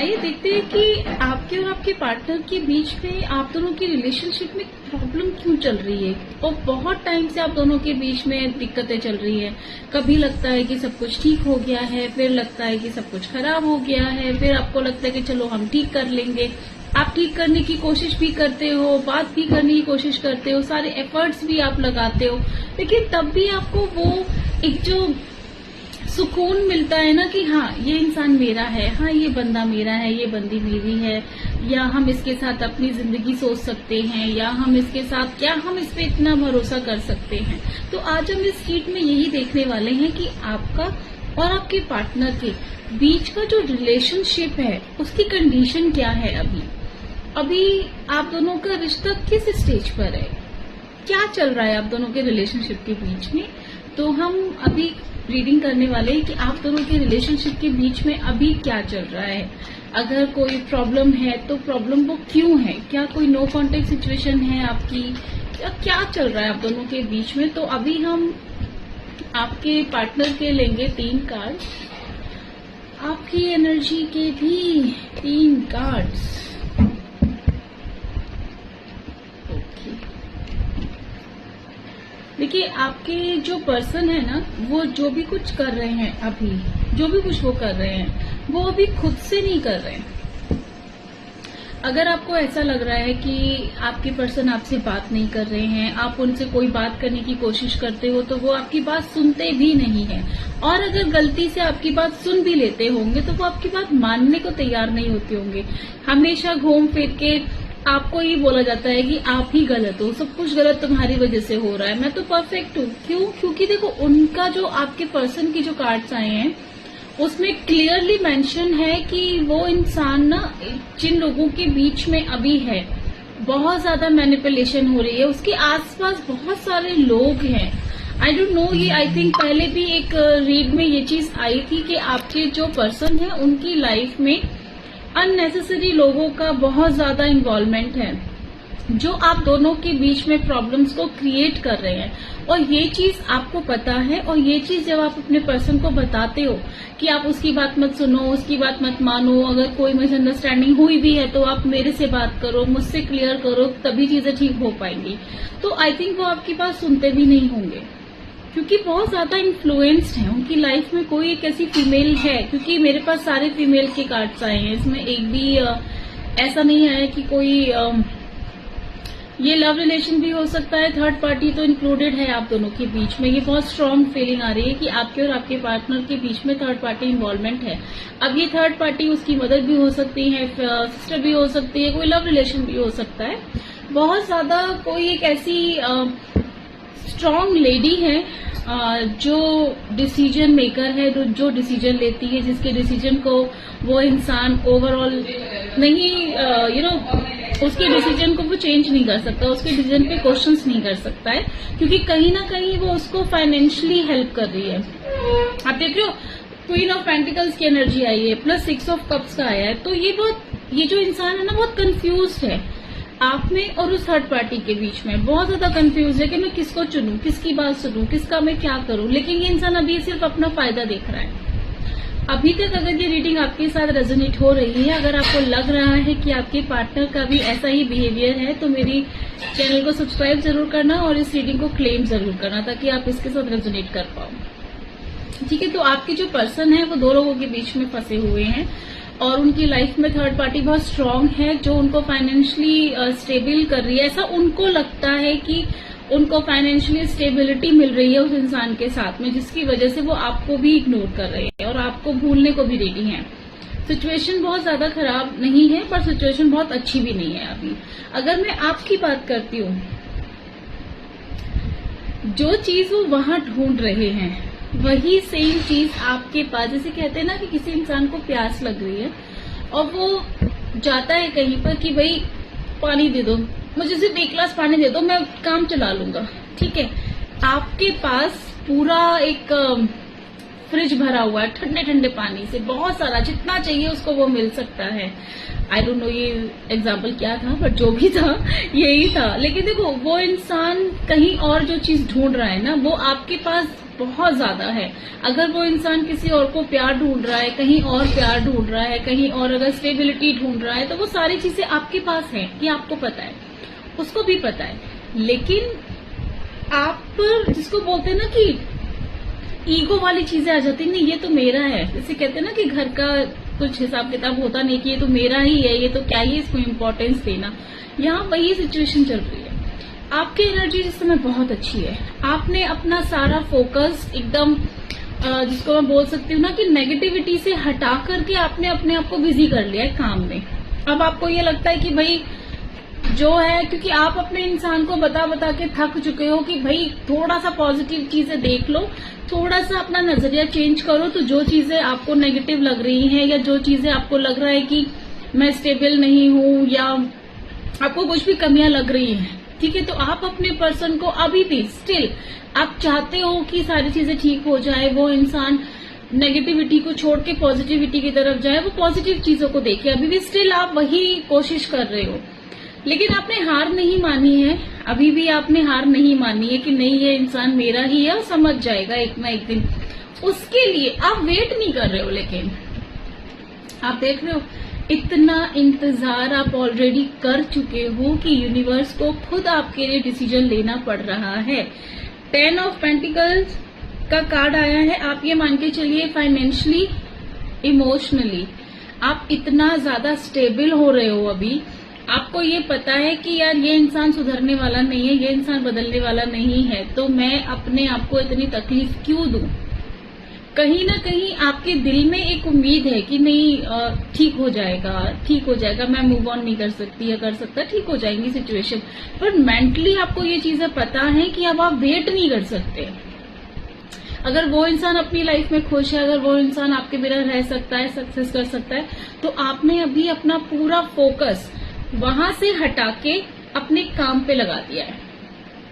आइए देखते हैं कि आपके और आपके पार्टनर के बीच में आप दोनों की रिलेशनशिप में प्रॉब्लम क्यों चल रही है और बहुत टाइम से आप दोनों के बीच में दिक्कतें चल रही है। कभी लगता है कि सब कुछ ठीक हो गया है, फिर लगता है कि सब कुछ खराब हो गया है, फिर आपको लगता है कि चलो हम ठीक कर लेंगे। आप ठीक करने की कोशिश भी करते हो, बात भी करने की कोशिश करते हो, सारे एफर्ट्स भी आप लगाते हो, लेकिन तब भी आपको वो एक जो सुकून मिलता है ना कि हाँ ये इंसान मेरा है, हाँ ये बंदा मेरा है, ये बंदी मेरी है, या हम इसके साथ अपनी जिंदगी सोच सकते हैं, या हम इसके साथ क्या हम इस पे इतना भरोसा कर सकते हैं। तो आज हम इस शीट में यही देखने वाले हैं कि आपका और आपके पार्टनर के बीच का जो रिलेशनशिप है उसकी कंडीशन क्या है। अभी आप दोनों का रिश्ता किस स्टेज पर है, क्या चल रहा है आप दोनों के रिलेशनशिप के बीच में। तो हम अभी रीडिंग करने वाले हैं कि आप दोनों के रिलेशनशिप के बीच में अभी क्या चल रहा है। अगर कोई प्रॉब्लम है तो प्रॉब्लम वो क्यों है, क्या कोई नो कॉन्टेक्ट सिचुएशन है आपकी, क्या चल रहा है आप दोनों के बीच में। तो अभी हम आपके पार्टनर के लेंगे 3 कार्ड, आपकी एनर्जी के भी 3 कार्ड्स। देखिए आपके जो पर्सन है ना, वो जो भी कुछ कर रहे हैं, अभी जो भी कुछ वो कर रहे हैं वो अभी खुद से नहीं कर रहे हैं। अगर आपको ऐसा लग रहा है कि आपके पर्सन आपसे बात नहीं कर रहे हैं, आप उनसे कोई बात करने की कोशिश करते हो तो वो आपकी बात सुनते भी नहीं है, और अगर गलती से आपकी बात सुन भी लेते होंगे तो वो आपकी बात मानने को तैयार नहीं होते होंगे। हमेशा घूम फिर के आपको ये बोला जाता है कि आप ही गलत हो, सब कुछ गलत तुम्हारी वजह से हो रहा है, मैं तो परफेक्ट हूँ। क्यों? क्योंकि देखो उनका जो आपके पर्सन की जो कार्ड्स आए हैं उसमें क्लियरली मेंशन है कि वो इंसान ना जिन लोगों के बीच में अभी है बहुत ज्यादा मैनिपुलेशन हो रही है, उसके आसपास बहुत सारे लोग हैं। आई डोंट नो, ये आई थिंक पहले भी एक रीड में ये चीज आई थी कि आपके जो पर्सन है उनकी लाइफ में अननेसेसरी लोगों का बहुत ज्यादा इन्वॉल्वमेंट है जो आप दोनों के बीच में प्रॉब्लम्स को क्रिएट कर रहे हैं, और ये चीज आपको पता है। और ये चीज जब आप अपने पर्सन को बताते हो कि आप उसकी बात मत सुनो, उसकी बात मत मानो, अगर कोई मिसअंडरस्टैंडिंग हुई भी है तो आप मेरे से बात करो, मुझसे क्लियर करो, तभी चीजें ठीक हो पाएंगी। तो आई थिंक वो आपकी बात सुनते भी नहीं होंगे क्योंकि बहुत ज्यादा इन्फ्लुएंस्ड है। उनकी लाइफ में कोई एक ऐसी फीमेल है, क्योंकि मेरे पास सारे फीमेल के कार्ड्स आए हैं, इसमें एक भी ऐसा नहीं आया कि कोई ये लव रिलेशन भी हो सकता है, थर्ड पार्टी तो इंक्लूडेड है आप दोनों के बीच में। ये बहुत स्ट्रांग फीलिंग आ रही है कि आपके और आपके पार्टनर के बीच में थर्ड पार्टी इन्वॉल्वमेंट है। अब ये थर्ड पार्टी उसकी मदर भी हो सकती है, सिस्टर भी हो सकती है, कोई लव रिलेशन भी हो सकता है। बहुत ज्यादा कोई एक ऐसी स्ट्रांग लेडी है जो डिसीजन मेकर है, जो डिसीजन लेती है, जिसके डिसीजन को वो इंसान ओवरऑल नहीं उसके डिसीजन को वो चेंज नहीं कर सकता, उसके डिसीजन पे क्वेश्चंस नहीं कर सकता है, क्योंकि कहीं ना कहीं वो उसको फाइनेंशियली हेल्प कर रही है। आप देख रहे हो क्वीन ऑफ पेंटिकल्स की एनर्जी आई है, प्लस 6 ऑफ कप्स का आया है। तो ये जो इंसान है ना बहुत कंफ्यूज्ड है आप में और उस थर्ड पार्टी के बीच में, बहुत ज्यादा कंफ्यूज है कि मैं किसको चुनूं, किसकी बात सुनूं, किसका मैं क्या करूं। लेकिन ये इंसान अभी सिर्फ अपना फायदा देख रहा है। अभी तक अगर ये रीडिंग आपके साथ रेजोनेट हो रही है, अगर आपको लग रहा है कि आपके पार्टनर का भी ऐसा ही बिहेवियर है, तो मेरी चैनल को सब्सक्राइब जरूर करना और इस रीडिंग को क्लेम जरूर करना ताकि आप इसके साथ रेजोनेट कर पाओ। ठीक है, तो आपके जो पर्सन है वो 2 लोगों के बीच में फंसे हुए हैं और उनकी लाइफ में थर्ड पार्टी बहुत स्ट्रांग है जो उनको फाइनेंशियली स्टेबल कर रही है। ऐसा उनको लगता है कि उनको फाइनेंशियली स्टेबिलिटी मिल रही है उस इंसान के साथ में, जिसकी वजह से वो आपको भी इग्नोर कर रहे हैं और आपको भूलने को भी रेडी हैं। सिचुएशन बहुत ज्यादा खराब नहीं है पर सिचुएशन बहुत अच्छी भी नहीं है अभी। अगर मैं आपकी बात करती हूँ, जो चीज वो वहां ढूंढ रहे हैं वही सेम चीज आपके पास, जैसे कहते हैं ना कि किसी इंसान को प्यास लग रही है और वो जाता है कहीं पर कि भाई पानी दे दो, मुझे सिर्फ 1 गिलास पानी दे दो, मैं काम चला लूंगा। ठीक है, आपके पास पूरा एक फ्रिज भरा हुआ है ठंडे ठंडे पानी से, बहुत सारा, जितना चाहिए उसको वो मिल सकता है। आई डोंट नो ये एग्जाम्पल क्या था, बट जो भी था यही था। लेकिन देखो वो इंसान कहीं और जो चीज ढूंढ रहा है ना, वो आपके पास बहुत ज्यादा है। अगर वो इंसान किसी और को प्यार ढूंढ रहा है, कहीं और प्यार ढूंढ रहा है, कहीं और अगर स्टेबिलिटी ढूंढ रहा है, तो वो सारी चीजें आपके पास है, ये आपको पता है, उसको भी पता है। लेकिन आप जिसको बोलते हैं ना कि ईगो वाली चीजें आ जाती है, नहीं ये तो मेरा है, जैसे कहते हैं ना कि घर का कुछ हिसाब किताब होता नहीं कि ये तो मेरा ही है, ये तो क्या ही इसको इम्पोर्टेंस देना। यहाँ वही सिचुएशन चल रही है। आपकी एनर्जी इस समय बहुत अच्छी है। आपने अपना सारा फोकस एकदम जिसको मैं बोल सकती हूँ ना कि नेगेटिविटी से हटा करके आपने अपने आप को बिजी कर लिया है काम में। अब आपको ये लगता है कि भाई जो है, क्योंकि आप अपने इंसान को बता बता के थक चुके हो कि भाई थोड़ा सा पॉजिटिव चीजें देख लो, थोड़ा सा अपना नजरिया चेंज करो, तो जो चीजें आपको नेगेटिव लग रही हैं या जो चीजें आपको लग रहा है कि मैं स्टेबल नहीं हूँ या आपको कुछ भी कमियां लग रही हैं, ठीक है, तो आप अपने पर्सन को अभी भी स्टिल आप चाहते हो कि सारी चीजें ठीक हो जाए, वो इंसान नेगेटिविटी को छोड़ के पॉजिटिविटी की तरफ जाए, वो पॉजिटिव चीजों को देखे, अभी भी स्टिल आप वही कोशिश कर रहे हो। लेकिन आपने हार नहीं मानी है, अभी भी आपने हार नहीं मानी है कि नहीं ये इंसान मेरा ही है और समझ जाएगा एक ना एक दिन। उसके लिए आप वेट नहीं कर रहे हो, लेकिन आप देख रहे हो इतना इंतजार आप ऑलरेडी कर चुके हो कि यूनिवर्स को खुद आपके लिए डिसीजन लेना पड़ रहा है। 10 ऑफ पेंटिकल्स का कार्ड आया है। आप ये मान के चलिए फाइनेंशियली, इमोशनली आप इतना ज्यादा स्टेबल हो रहे हो अभी। आपको ये पता है कि यार ये इंसान सुधरने वाला नहीं है, ये इंसान बदलने वाला नहीं है, तो मैं अपने आप को इतनी तकलीफ क्यों दूं। कहीं ना कहीं आपके दिल में एक उम्मीद है कि नहीं ठीक हो जाएगा, ठीक हो जाएगा, मैं मूव ऑन नहीं कर सकती या कर सकता, ठीक हो जाएंगी सिचुएशन। पर मेंटली आपको ये चीजें पता है कि अब आप वेट नहीं कर सकते। अगर वो इंसान अपनी लाइफ में खुश है, अगर वो इंसान आपके बिना रह सकता है, सक्सेस कर सकता है, तो आपने अभी अपना पूरा फोकस वहां से हटा के अपने काम पे लगा दिया है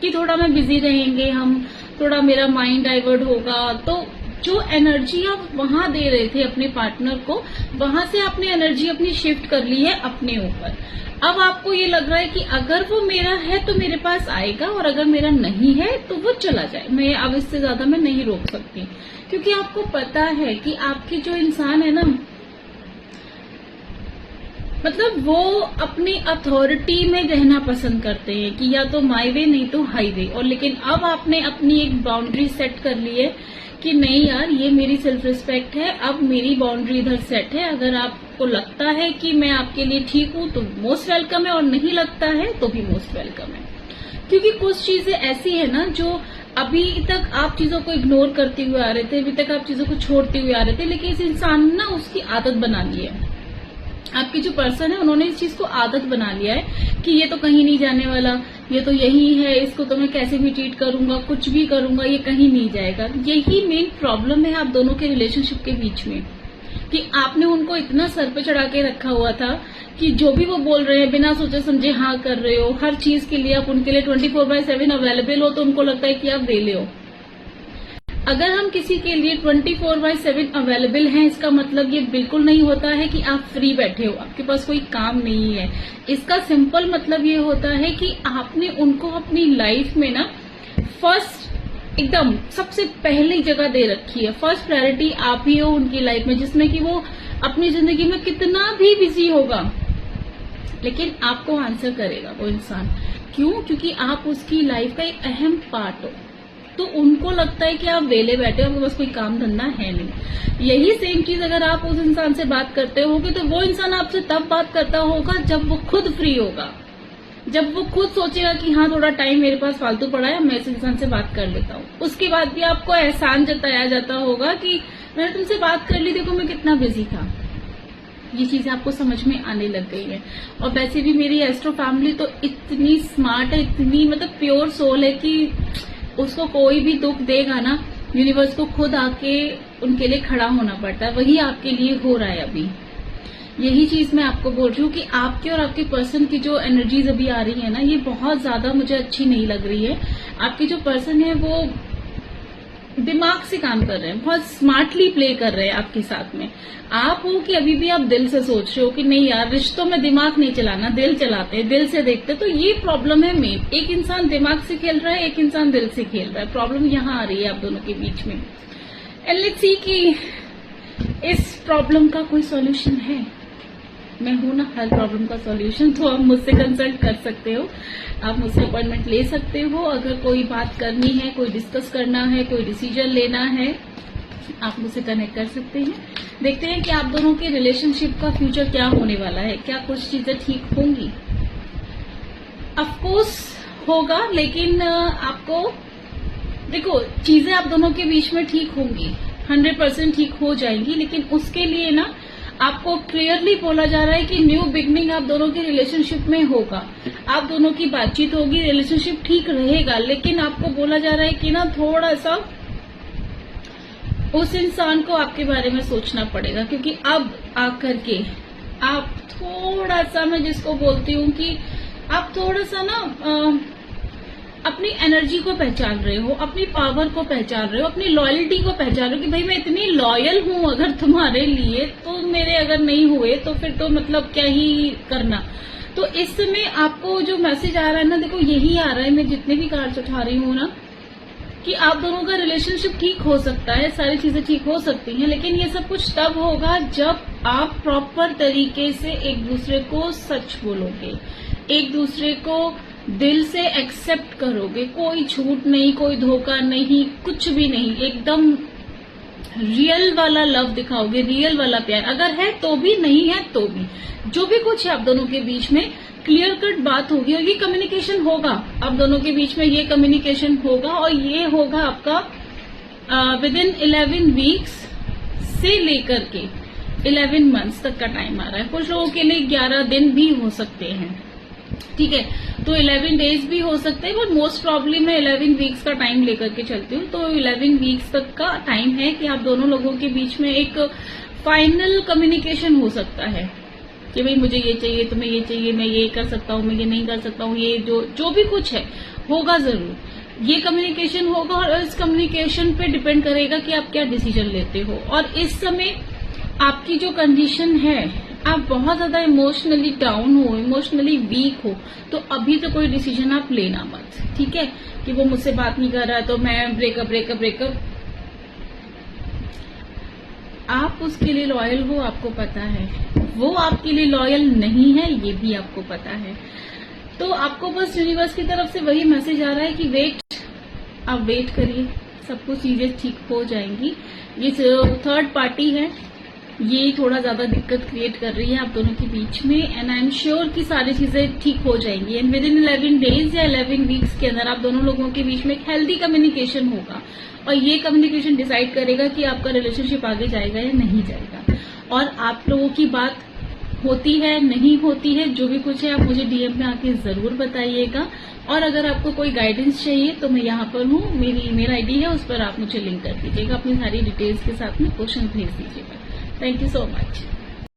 कि थोड़ा मैं बिजी रहेंगे हम, थोड़ा मेरा माइंड डाइवर्ट होगा। तो जो एनर्जी आप वहां दे रहे थे अपने पार्टनर को, वहां से आपने एनर्जी अपनी शिफ्ट कर ली है अपने ऊपर। अब आपको ये लग रहा है कि अगर वो मेरा है तो मेरे पास आएगा, और अगर मेरा नहीं है तो वो चला जाए, मैं अब इससे ज्यादा मैं नहीं रोक सकती। क्योंकि आपको पता है कि आपकी जो इंसान है ना, मतलब वो अपनी अथॉरिटी में रहना पसंद करते हैं कि या तो माई वे नहीं तो हाईवे। और लेकिन अब आपने अपनी एक बाउंड्री सेट कर ली है कि नहीं यार ये मेरी सेल्फ रिस्पेक्ट है, अब मेरी बाउंड्री इधर सेट है। अगर आपको लगता है कि मैं आपके लिए ठीक हूं तो मोस्ट वेलकम है, और नहीं लगता है तो भी मोस्ट वेलकम है। क्योंकि कुछ चीजें ऐसी है ना जो अभी तक आप चीजों को इग्नोर करते हुए आ रहे थे, अभी तक आप चीजों को छोड़ते हुए आ रहे थे, लेकिन इस इंसान ने ना उसकी आदत बना ली है। आपकी जो पर्सन है उन्होंने इस चीज को आदत बना लिया है कि ये तो कहीं नहीं जाने वाला, ये तो यही है, इसको तो मैं कैसे भी ट्रीट करूंगा, कुछ भी करूंगा, ये कहीं नहीं जाएगा। यही मेन प्रॉब्लम है आप दोनों के रिलेशनशिप के बीच में, कि आपने उनको इतना सर पे चढ़ा के रखा हुआ था कि जो भी वो बोल रहे हैं बिना सोचे समझे हाँ कर रहे हो, हर चीज के लिए आप उनके लिए 24/7 अवेलेबल हो, तो उनको लगता है कि आप वेले हो। अगर हम किसी के लिए 24/7 अवेलेबल हैं, इसका मतलब ये बिल्कुल नहीं होता है कि आप फ्री बैठे हो, आपके पास कोई काम नहीं है। इसका सिंपल मतलब ये होता है कि आपने उनको अपनी लाइफ में ना फर्स्ट एकदम सबसे पहली जगह दे रखी है। फर्स्ट प्रायोरिटी आप ही हो उनकी लाइफ में, जिसमें कि वो अपनी जिंदगी में कितना भी बिजी होगा लेकिन आपको आंसर करेगा वो इंसान। क्यों? क्योंकि आप उसकी लाइफ का एक अहम पार्ट हो। तो उनको लगता है कि आप वेले बैठे हो, आपके पास कोई काम धंधा है नहीं। यही सेम चीज अगर आप उस इंसान से बात करते होगे तो वो इंसान आपसे तब बात करता होगा जब वो खुद फ्री होगा, जब वो खुद सोचेगा कि हाँ थोड़ा टाइम मेरे पास फालतू पड़ा है, मैं इस इंसान से बात कर लेता हूँ। उसके बाद भी आपको एहसान जताया जाता होगा कि मैंने तुमसे बात कर ली, देखो मैं कितना बिजी था। ये चीजें आपको समझ में आने लग गई है। और वैसे भी मेरी एस्ट्रो फैमिली तो इतनी स्मार्ट है, इतनी मतलब प्योर सोल है कि उसको कोई भी दुख देगा ना, यूनिवर्स को खुद आके उनके लिए खड़ा होना पड़ता है। वही आपके लिए हो रहा है अभी। यही चीज मैं आपको बोल रही हूँ कि आपके और आपके पर्सन की जो एनर्जीज अभी आ रही है ना, ये बहुत ज्यादा मुझे अच्छी नहीं लग रही है। आपकी जो पर्सन है वो दिमाग से काम कर रहे हैं, बहुत स्मार्टली प्ले कर रहे हैं आपके साथ में। आप हो कि अभी भी आप दिल से सोच रहे हो कि नहीं यार, रिश्तों में दिमाग नहीं चलाना, दिल चलाते हैं, दिल से देखते। तो ये प्रॉब्लम है मेन। एक इंसान दिमाग से खेल रहा है, एक इंसान दिल से खेल रहा है। प्रॉब्लम यहाँ आ रही है आप दोनों के बीच में। एंड लेट्स सी कि इस प्रॉब्लम का कोई सॉल्यूशन है। मैं हूं ना हर प्रॉब्लम का सॉल्यूशन, तो आप मुझसे कंसल्ट कर सकते हो, आप मुझसे अपॉइंटमेंट ले सकते हो। अगर कोई बात करनी है, कोई डिस्कस करना है, कोई डिसीजन लेना है, आप मुझसे कनेक्ट कर सकते हैं। देखते हैं कि आप दोनों के रिलेशनशिप का फ्यूचर क्या होने वाला है, क्या कुछ चीजें ठीक होंगी। ऑफ कोर्स होगा, लेकिन आपको देखो, चीजें आप दोनों के बीच में ठीक होंगी, 100% ठीक हो जाएंगी। लेकिन उसके लिए ना आपको क्लियरली बोला जा रहा है कि न्यू बिगनिंग आप दोनों के रिलेशनशिप में होगा, आप दोनों की बातचीत होगी, रिलेशनशिप ठीक रहेगा। लेकिन आपको बोला जा रहा है कि ना थोड़ा सा उस इंसान को आपके बारे में सोचना पड़ेगा, क्योंकि अब आकर के आप थोड़ा सा, मैं जिसको बोलती हूँ कि आप थोड़ा सा ना अपनी एनर्जी को पहचान रहे हो, अपनी पावर को पहचान रहे हो, अपनी लॉयल्टी को पहचान रहे हो कि भाई मैं इतनी लॉयल हूं अगर तुम्हारे लिए, तो मेरे अगर नहीं हुए तो फिर तो मतलब क्या ही करना। तो इस समय आपको जो मैसेज आ रहा है ना, देखो यही आ रहा है, मैं जितने भी कार्ड्स उठा रही हूँ ना, कि आप दोनों का रिलेशनशिप ठीक हो सकता है, सारी चीजें ठीक हो सकती हैं। लेकिन ये सब कुछ तब होगा जब आप प्रॉपर तरीके से एक दूसरे को सच बोलोगे, एक दूसरे को दिल से एक्सेप्ट करोगे, कोई झूठ नहीं, कोई धोखा नहीं, कुछ भी नहीं, एकदम रियल वाला लव दिखाओगे, रियल वाला प्यार। अगर है तो भी, नहीं है तो भी, जो भी कुछ है आप दोनों के बीच में क्लियर कट बात होगी। और ये कम्युनिकेशन होगा आप दोनों के बीच में, ये कम्युनिकेशन होगा। और ये होगा आपका विद इन 11 वीक्स से लेकर के 11 मंथ्स तक का टाइम आ रहा है। कुछ लोगों के लिए 11 दिन भी हो सकते हैं, ठीक है, तो 11 डेज भी हो सकते हैं, बट मोस्ट प्रॉब्ली मैं 11 वीक्स का टाइम लेकर के चलती हूँ। तो 11 वीक्स तक का टाइम है कि आप दोनों लोगों के बीच में एक फाइनल कम्युनिकेशन हो सकता है कि भाई मुझे ये चाहिए, तुम्हें ये चाहिए, मैं ये कर सकता हूँ, मैं ये नहीं कर सकता हूँ, ये जो भी कुछ है होगा जरूर। ये कम्युनिकेशन होगा और इस कम्युनिकेशन पे डिपेंड करेगा कि आप क्या डिसीजन लेते हो। और इस समय आपकी जो कंडीशन है, आप बहुत ज्यादा इमोशनली डाउन हो, इमोशनली वीक हो, तो अभी तो कोई डिसीजन आप लेना मत, ठीक है, कि वो मुझसे बात नहीं कर रहा है तो मैं ब्रेकअप। आप उसके लिए लॉयल हो, आपको पता है, वो आपके लिए लॉयल नहीं है, ये भी आपको पता है। तो आपको बस यूनिवर्स की तरफ से वही मैसेज आ रहा है कि वेट, आप वेट करिए, सब कुछ चीजें ठीक हो जाएंगी। ये थर्ड पार्टी है, ये थोड़ा ज्यादा दिक्कत क्रिएट कर रही है आप दोनों के बीच में। एंड आई एम श्योर कि सारी चीजें ठीक हो जाएंगी। एंड विद इन 11 डेज या 11 वीक्स के अंदर आप दोनों लोगों के बीच में एक हेल्दी कम्युनिकेशन होगा। और ये कम्युनिकेशन डिसाइड करेगा कि आपका रिलेशनशिप आगे जाएगा या नहीं जाएगा। और आप लोगों की बात होती है, नहीं होती है, जो भी कुछ है आप मुझे डीएम में आके जरूर बताइएगा। और अगर आपको कोई गाइडेंस चाहिए तो मैं यहाँ पर हूँ, मेरी ईमेल आईडी है, उस पर आप मुझे लिंक कर दीजिएगा, अपनी सारी डिटेल्स के साथ में क्वेश्चन भेज दीजिएगा। Thank you so much.